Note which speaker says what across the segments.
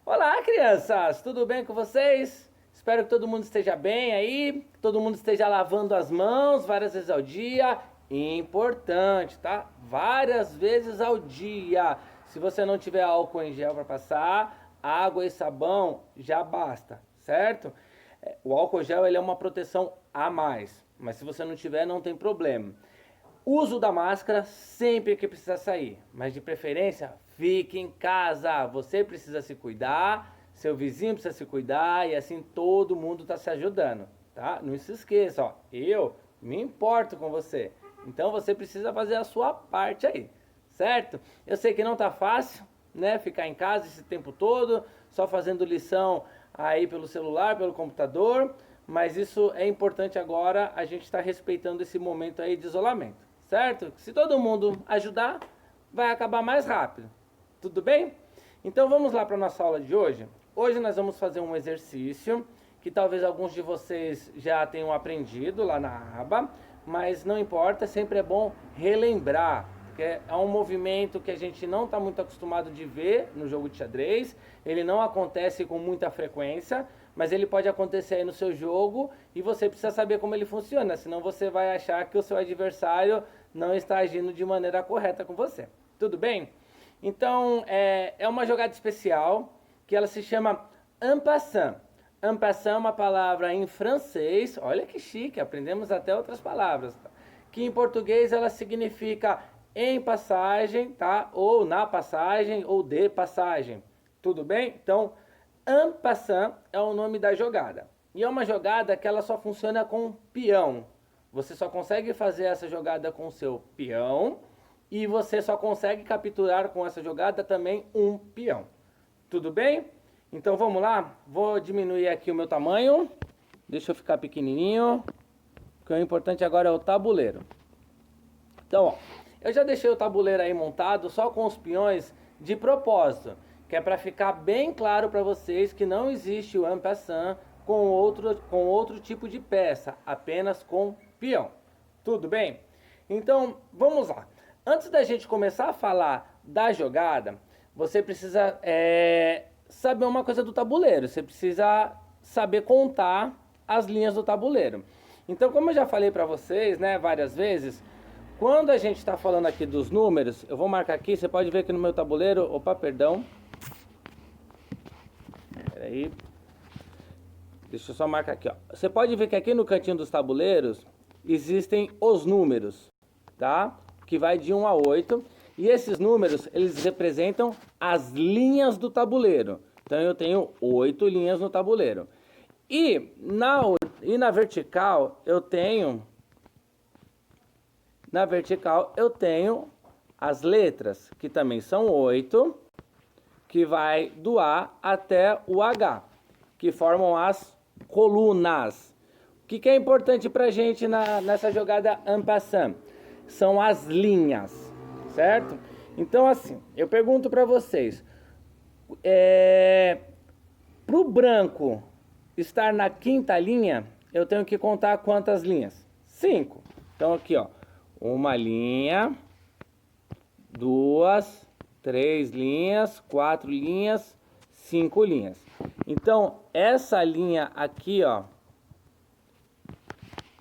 Speaker 1: Olá, crianças! Tudo bem com vocês? Espero que todo mundo esteja bem aí, que todo mundo esteja lavando as mãos várias vezes ao dia. Importante, tá? Várias vezes ao dia. Se você não tiver álcool em gel para passar, água e sabão já basta, certo? O álcool gel ele é uma proteção a mais, mas se você não tiver, não tem problema. Uso da máscara sempre que precisar sair, mas de preferência fique em casa. Você precisa se cuidar, seu vizinho precisa se cuidar e assim todo mundo está se ajudando, tá? Não se esqueça, ó, eu me importo com você, então você precisa fazer a sua parte aí, certo? Eu sei que não tá fácil, né? Ficar em casa esse tempo todo, só fazendo lição aí pelo celular, pelo computador, mas isso é importante agora, a gente está respeitando esse momento aí de isolamento, certo? Se todo mundo ajudar, vai acabar mais rápido. Tudo bem? Então vamos lá para a nossa aula de hoje. Hoje nós vamos fazer um exercício que talvez alguns de vocês já tenham aprendido lá na aba, mas não importa, sempre é bom relembrar, porque é um movimento que a gente não está muito acostumado de ver no jogo de xadrez, ele não acontece com muita frequência, mas ele pode acontecer aí no seu jogo e você precisa saber como ele funciona, senão você vai achar que o seu adversário não está agindo de maneira correta com você. Tudo bem? Então, é uma jogada especial que ela se chama en passant. En passant é uma palavra em francês, olha que chique, aprendemos até outras palavras, que em português ela significa em passagem, tá? Ou na passagem, ou de passagem. Tudo bem? Então, en passant é o nome da jogada. E é uma jogada que ela só funciona com peão. Você só consegue fazer essa jogada com o seu peão e você só consegue capturar com essa jogada também um peão. Tudo bem? Então vamos lá? Vou diminuir aqui o meu tamanho. Deixa eu ficar pequenininho. Porque o importante agora é o tabuleiro. Então, ó, eu já deixei o tabuleiro aí montado só com os peões de propósito, que é para ficar bem claro para vocês que não existe o en passant com outro tipo de peça, apenas com peão. Tudo bem? Então, vamos lá. Antes da gente começar a falar da jogada, você precisa saber uma coisa do tabuleiro. Você precisa saber contar as linhas do tabuleiro. Então, como eu já falei para vocês, né, várias vezes, quando a gente está falando aqui dos números, eu vou marcar aqui, você pode ver que no meu tabuleiro, opa, perdão. Peraí. Deixa eu só marcar aqui, ó. Você pode ver que aqui no cantinho dos tabuleiros existem os números, tá? Que vai de 1 a 8. E esses números, eles representam as linhas do tabuleiro. Então eu tenho 8 linhas no tabuleiro. E na vertical eu tenho as letras, que também são 8, que vai do A até o H, que formam as colunas. O que é importante para a gente nessa jogada en passant? São as linhas, certo? Então, assim, eu pergunto para vocês, para o branco estar na quinta linha, eu tenho que contar quantas linhas? 5. Então, aqui, ó, uma linha, 2, 3 linhas, 4 linhas, 5 linhas. Então, essa linha aqui, ó,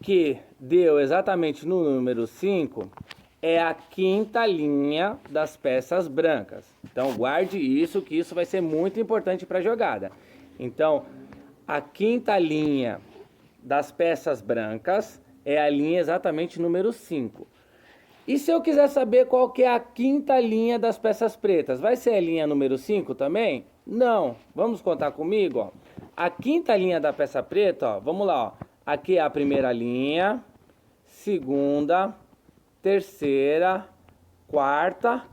Speaker 1: que deu exatamente no número 5, é a quinta linha das peças brancas. Então, guarde isso, que isso vai ser muito importante para a jogada. Então, a quinta linha das peças brancas é a linha exatamente número 5. E se eu quiser saber qual que é a quinta linha das peças pretas, vai ser a linha número 5 também? Não. Vamos contar comigo, ó. A quinta linha da peça preta, ó, vamos lá, ó. Aqui é a primeira linha, segunda, terceira, quarta,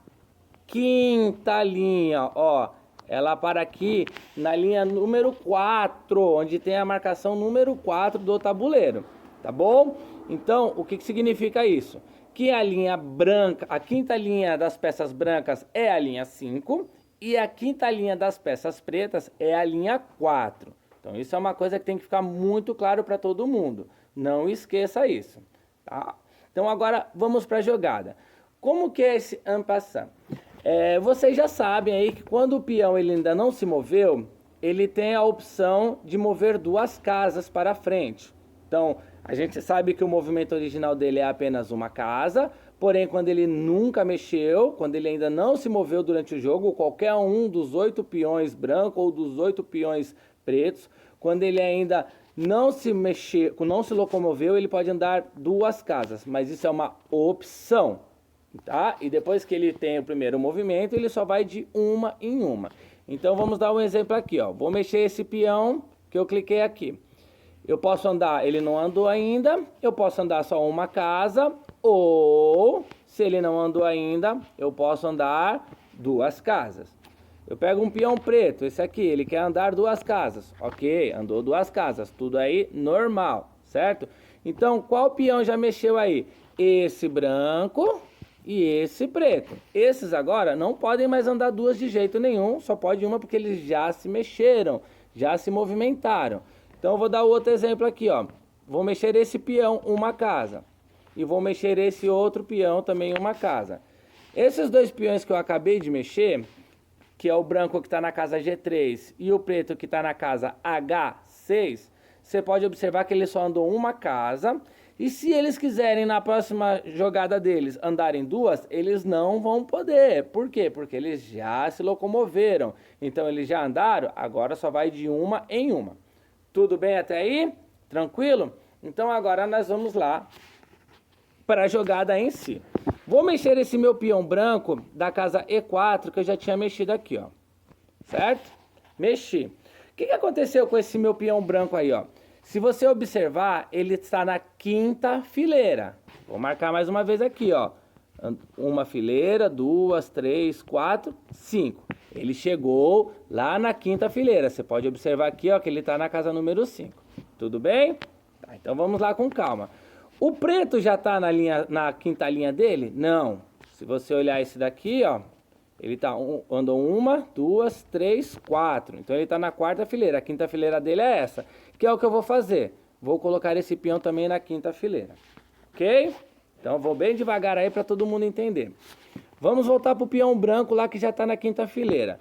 Speaker 1: quinta linha, ó. Ela para aqui na linha número 4, onde tem a marcação número 4 do tabuleiro, tá bom? Então, o que significa isso? Que a linha branca, a quinta linha das peças brancas é a linha 5 e a quinta linha das peças pretas é a linha 4. Então, isso é uma coisa que tem que ficar muito claro para todo mundo. Não esqueça isso, tá? Então, agora vamos para a jogada. Como que é esse en passant? Vocês já sabem aí que quando o peão ele ainda não se moveu, ele tem a opção de mover duas casas para frente. Então, a gente sabe que o movimento original dele é apenas uma casa, porém, quando ele nunca mexeu, quando ele ainda não se moveu durante o jogo, qualquer um dos 8 peões brancos ou dos 8 peões pretos, quando ele ainda não se mexeu, não se locomoveu, ele pode andar duas casas, mas isso é uma opção, tá? E depois que ele tem o primeiro movimento, ele só vai de uma em uma. Então vamos dar um exemplo aqui, ó. Vou mexer esse peão que eu cliquei aqui. Eu posso andar, ele não andou ainda, eu posso andar só uma casa, ou se ele não andou ainda, eu posso andar duas casas. Eu pego um peão preto, esse aqui, ele quer andar duas casas. Ok, andou duas casas, tudo aí normal, certo? Então, qual peão já mexeu aí? Esse branco e esse preto. Esses agora não podem mais andar duas de jeito nenhum, só pode uma porque eles já se mexeram, já se movimentaram. Então, eu vou dar outro exemplo aqui, ó. Vou mexer esse peão uma casa e vou mexer esse outro peão também uma casa. Esses dois peões que eu acabei de mexer, que é o branco que está na casa G3 e o preto que está na casa H6, você pode observar que eles só andam uma casa. E se eles quiserem na próxima jogada deles andarem duas, eles não vão poder. Por quê? Porque eles já se locomoveram. Então eles já andaram, agora só vai de uma em uma. Tudo bem até aí? Tranquilo? Então agora nós vamos lá para a jogada em si. Vou mexer esse meu peão branco da casa E4 que eu já tinha mexido aqui, ó. Certo? Mexi. O que aconteceu com esse meu peão branco aí, ó? Se você observar, ele está na quinta fileira. Vou marcar mais uma vez aqui, ó. Uma fileira, duas, três, quatro, cinco. Ele chegou lá na quinta fileira. Você pode observar aqui, ó, que ele está na casa número 5. Tudo bem? Tá, então vamos lá com calma. O preto já está na quinta linha dele? Não. Se você olhar esse daqui, ó, ele andou uma, duas, três, quatro. Então ele está na quarta fileira. A quinta fileira dele é essa. Que é o que eu vou fazer. Vou colocar esse peão também na quinta fileira. Ok? Então vou bem devagar aí para todo mundo entender. Vamos voltar para o peão branco lá que já está na quinta fileira.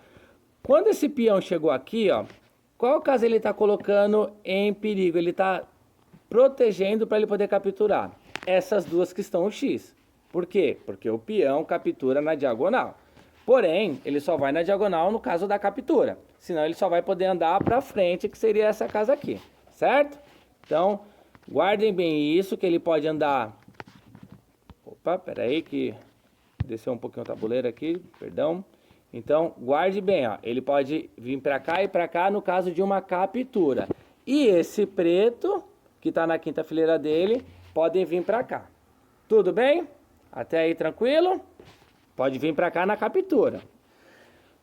Speaker 1: Quando esse peão chegou aqui, ó, qual casa ele está colocando em perigo? Ele está protegendo para ele poder capturar essas duas que estão no X. Por quê? Porque o peão captura na diagonal. Porém, ele só vai na diagonal no caso da captura. Senão ele só vai poder andar para frente, que seria essa casa aqui. Certo? Então, guardem bem isso, que ele pode andar... Opa, peraí que desceu um pouquinho o tabuleiro aqui, perdão. Então, guarde bem, ó. Ele pode vir para cá e para cá no caso de uma captura. E esse preto, que está na quinta fileira dele, podem vir para cá. Tudo bem? Até aí tranquilo? Pode vir para cá na captura.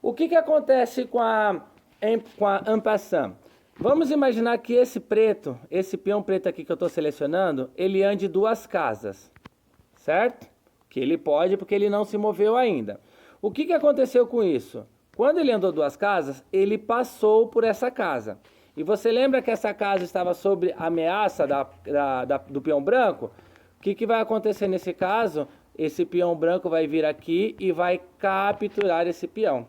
Speaker 1: O que acontece com a en passant? Vamos imaginar que esse preto, esse peão preto aqui que eu estou selecionando, ele ande duas casas, certo? Que ele pode porque ele não se moveu ainda. O que aconteceu com isso? Quando ele andou duas casas, ele passou por essa casa. E você lembra que essa casa estava sob ameaça do peão branco? O que vai acontecer nesse caso? Esse peão branco vai vir aqui e vai capturar esse peão.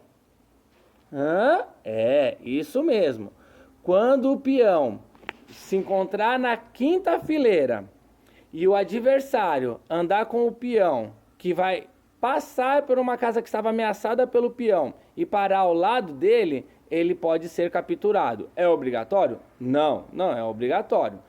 Speaker 1: É, isso mesmo. Quando o peão se encontrar na quinta fileira e o adversário andar com o peão que vai passar por uma casa que estava ameaçada pelo peão e parar ao lado dele, ele pode ser capturado. É obrigatório? Não, não é obrigatório.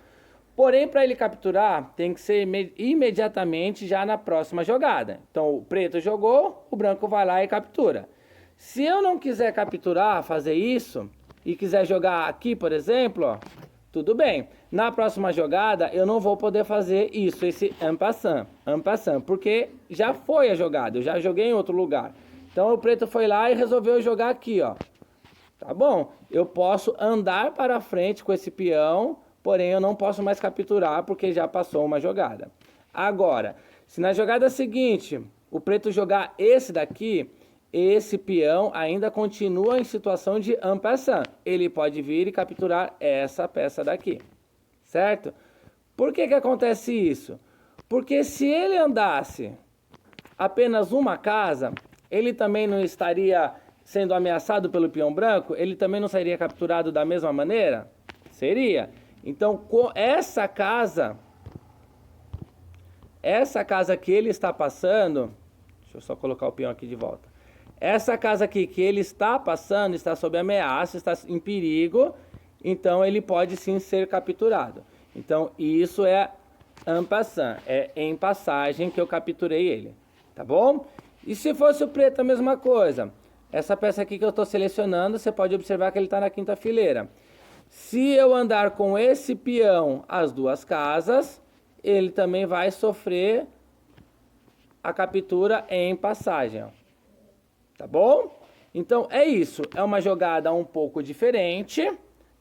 Speaker 1: Porém, para ele capturar, tem que ser imediatamente já na próxima jogada. Então, o preto jogou, o branco vai lá e captura. Se eu não quiser capturar, fazer isso, e quiser jogar aqui, por exemplo, ó, tudo bem. Na próxima jogada, eu não vou poder fazer isso, esse en passant, porque já foi a jogada, eu já joguei em outro lugar. Então, o preto foi lá e resolveu jogar aqui, ó. Tá bom? Eu posso andar para frente com esse peão, porém eu não posso mais capturar porque já passou uma jogada. Agora, se na jogada seguinte o preto jogar esse daqui, esse peão ainda continua em situação de en passant. Ele pode vir e capturar essa peça daqui, certo? Por que acontece isso? Porque se ele andasse apenas uma casa, ele também não estaria sendo ameaçado pelo peão branco? Ele também não seria capturado da mesma maneira? Seria. Então, com essa casa que ele está passando, deixa eu só colocar o peão aqui de volta. Essa casa aqui que ele está passando está sob ameaça, está em perigo, então ele pode sim ser capturado. Então, isso é en passant, é em passagem que eu capturei ele, tá bom? E se fosse o preto, a mesma coisa. Essa peça aqui que eu estou selecionando, você pode observar que ele está na quinta fileira. Se eu andar com esse peão as duas casas, ele também vai sofrer a captura em passagem, ó. Tá bom? Então é isso, é uma jogada um pouco diferente,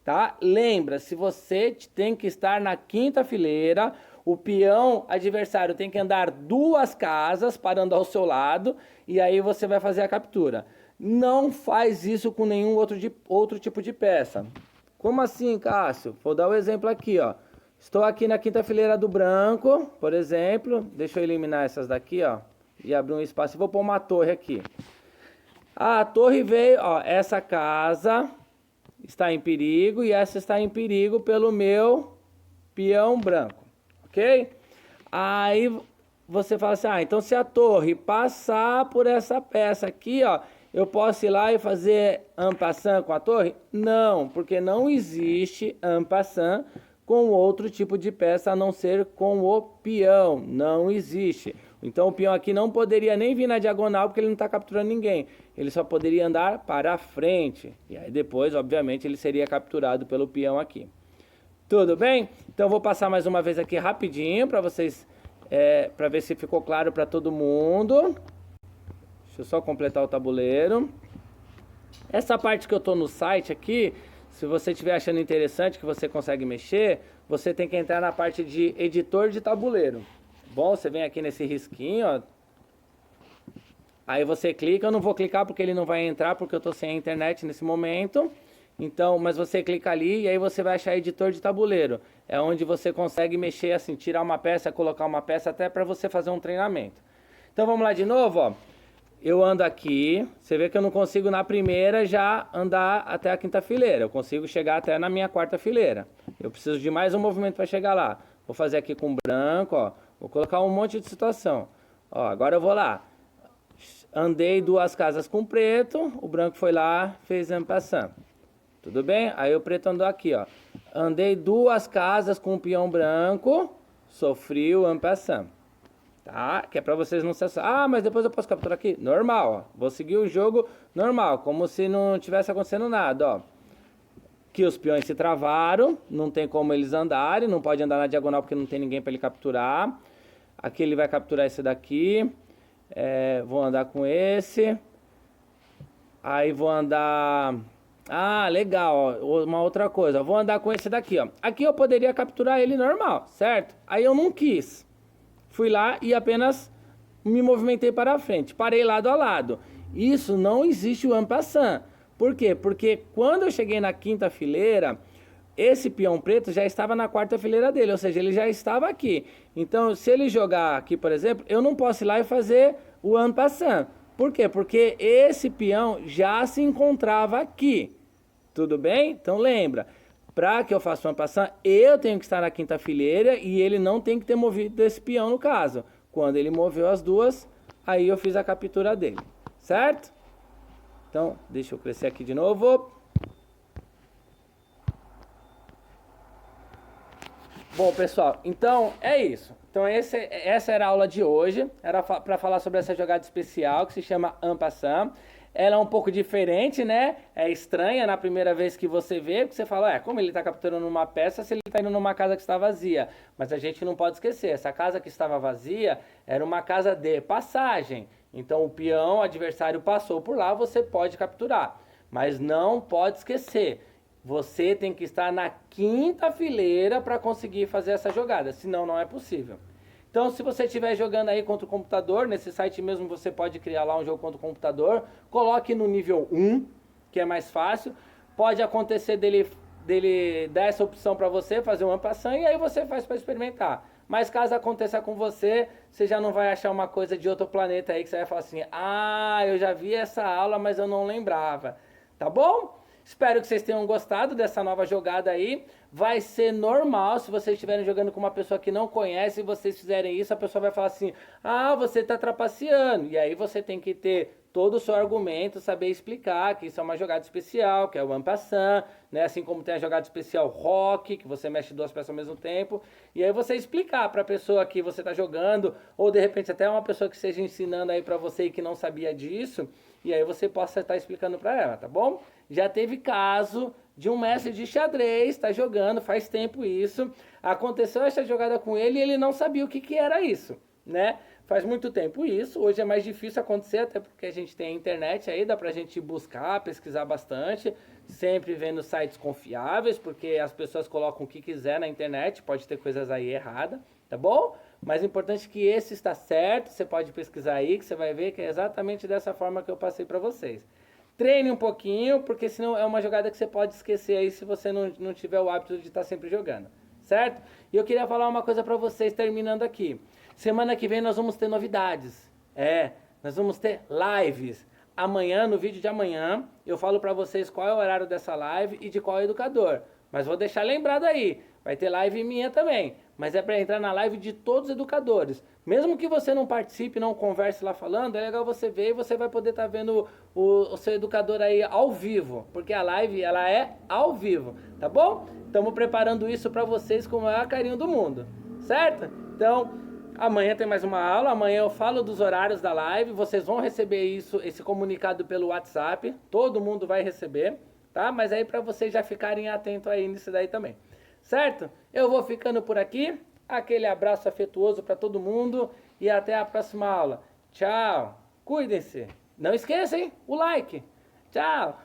Speaker 1: tá? Lembra, se você tem que estar na quinta fileira, o peão adversário tem que andar duas casas parando ao seu lado e aí você vai fazer a captura. Não faz isso com nenhum outro tipo de peça. Como assim, Cássio? Vou dar o exemplo aqui, ó. Estou aqui na quinta fileira do branco, por exemplo. Deixa eu eliminar essas daqui, ó. E abrir um espaço. E vou pôr uma torre aqui. A torre veio, ó. Essa casa está em perigo e essa está em perigo pelo meu peão branco. Ok? Aí você fala assim, então se a torre passar por essa peça aqui, ó, eu posso ir lá e fazer en passant com a torre? Não, porque não existe en passant com outro tipo de peça a não ser com o peão. Não existe. Então o peão aqui não poderia nem vir na diagonal porque ele não está capturando ninguém. Ele só poderia andar para frente. E aí depois, obviamente, ele seria capturado pelo peão aqui. Tudo bem? Então vou passar mais uma vez aqui rapidinho para vocês, para ver se ficou claro para todo mundo. Deixa eu só completar o tabuleiro. Essa parte que eu estou no site aqui, se você estiver achando interessante, que você consegue mexer, você tem que entrar na parte de editor de tabuleiro. Bom, você vem aqui nesse risquinho, ó. Aí você clica, eu não vou clicar porque ele não vai entrar, porque eu estou sem a internet nesse momento. Então, mas você clica ali e aí você vai achar editor de tabuleiro. É onde você consegue mexer assim, tirar uma peça, colocar uma peça até para você fazer um treinamento. Então vamos lá de novo, ó. Eu ando aqui, você vê que eu não consigo na primeira já andar até a quinta fileira. Eu consigo chegar até na minha quarta fileira. Eu preciso de mais um movimento para chegar lá. Vou fazer aqui com branco, ó. Vou colocar um monte de situação. Ó, agora eu vou lá. Andei duas casas com preto, o branco foi lá, fez en passant. Tudo bem? Aí o preto andou aqui, ó. Andei duas casas com o peão branco, sofri o en passant. Tá? Que é pra vocês não se assustarem. Ah, mas depois eu posso capturar aqui? Normal, ó. Vou seguir o jogo normal, como se não tivesse acontecendo nada, ó. Que os peões se travaram, não tem como eles andarem, não pode andar na diagonal porque não tem ninguém para ele capturar. Aqui ele vai capturar esse daqui. Vou andar com esse. Aí vou andar... Ah, legal, ó. Uma outra coisa. Vou andar com esse daqui, ó. Aqui eu poderia capturar ele normal, certo? Aí eu não quis. Fui lá e apenas me movimentei para frente. Parei lado a lado. Isso não existe o en passant. Por quê? Porque quando eu cheguei na quinta fileira, esse peão preto já estava na quarta fileira dele. Ou seja, ele já estava aqui. Então, se ele jogar aqui, por exemplo, eu não posso ir lá e fazer o en passant. Por quê? Porque esse peão já se encontrava aqui. Tudo bem? Então lembra. Para que eu faça o en passant, eu tenho que estar na quinta fileira e ele não tem que ter movido esse peão no caso. Quando ele moveu as duas, aí eu fiz a captura dele. Certo? Então, deixa eu crescer aqui de novo. Bom, pessoal, então é isso. Então essa era a aula de hoje. Era para falar sobre essa jogada especial que se chama en passant. Ela é um pouco diferente, né? É estranha na primeira vez que você vê, porque você fala, como ele está capturando uma peça se ele está indo numa casa que está vazia? Mas a gente não pode esquecer, essa casa que estava vazia era uma casa de passagem. Então o peão adversário passou por lá, você pode capturar. Mas não pode esquecer, você tem que estar na quinta fileira para conseguir fazer essa jogada, senão não é possível. Então, se você estiver jogando aí contra o computador, nesse site mesmo você pode criar lá um jogo contra o computador, coloque no nível 1, que é mais fácil. Pode acontecer dele dar essa opção para você, fazer um en passant, e aí você faz para experimentar. mas caso aconteça com você, você já não vai achar uma coisa de outro planeta aí que você vai falar assim, ah, eu já vi essa aula, mas eu não lembrava, tá bom? Espero que vocês tenham gostado dessa nova jogada aí. Vai ser normal se vocês estiverem jogando com uma pessoa que não conhece e vocês fizerem isso, a pessoa vai falar assim, ah, você está trapaceando. E aí você tem que ter todo o seu argumento, saber explicar que isso é uma jogada especial, que é o en passant, né? Assim como tem a jogada especial rock, que você mexe duas peças ao mesmo tempo. E aí você explicar para a pessoa que você está jogando, ou de repente até uma pessoa que esteja ensinando aí para você e que não sabia disso, e aí você possa estar explicando para ela, tá bom? Já teve caso de um mestre de xadrez, tá jogando, faz tempo isso, aconteceu essa jogada com ele e ele não sabia o que era isso, né? Faz muito tempo isso, hoje é mais difícil acontecer, até porque a gente tem a internet aí, dá pra gente buscar, pesquisar bastante, sempre vendo sites confiáveis, porque as pessoas colocam o que quiser na internet, pode ter coisas aí erradas, tá bom? Mas o importante é que esse está certo, você pode pesquisar aí, que você vai ver que é exatamente dessa forma que eu passei pra vocês. Treine um pouquinho, porque senão é uma jogada que você pode esquecer aí se você não tiver o hábito de estar sempre jogando, certo? E eu queria falar uma coisa pra vocês terminando aqui. Semana que vem nós vamos ter novidades. Nós vamos ter lives. Amanhã, no vídeo de amanhã, eu falo pra vocês qual é o horário dessa live e de qual educador. Mas vou deixar lembrado aí, vai ter live minha também. Mas é para entrar na live de todos os educadores. Mesmo que você não participe, não converse lá falando, é legal você ver e você vai poder estar vendo o seu educador aí ao vivo. Porque a live, ela é ao vivo, tá bom? Estamos preparando isso para vocês com o maior carinho do mundo, certo? Então, amanhã tem mais uma aula, amanhã eu falo dos horários da live, vocês vão receber isso, esse comunicado pelo WhatsApp, todo mundo vai receber, tá? Mas aí para vocês já ficarem atentos aí nisso daí também. Certo? Eu vou ficando por aqui. Aquele abraço afetuoso para todo mundo e até a próxima aula. Tchau. Cuidem-se. Não esqueçam, hein? O like. Tchau.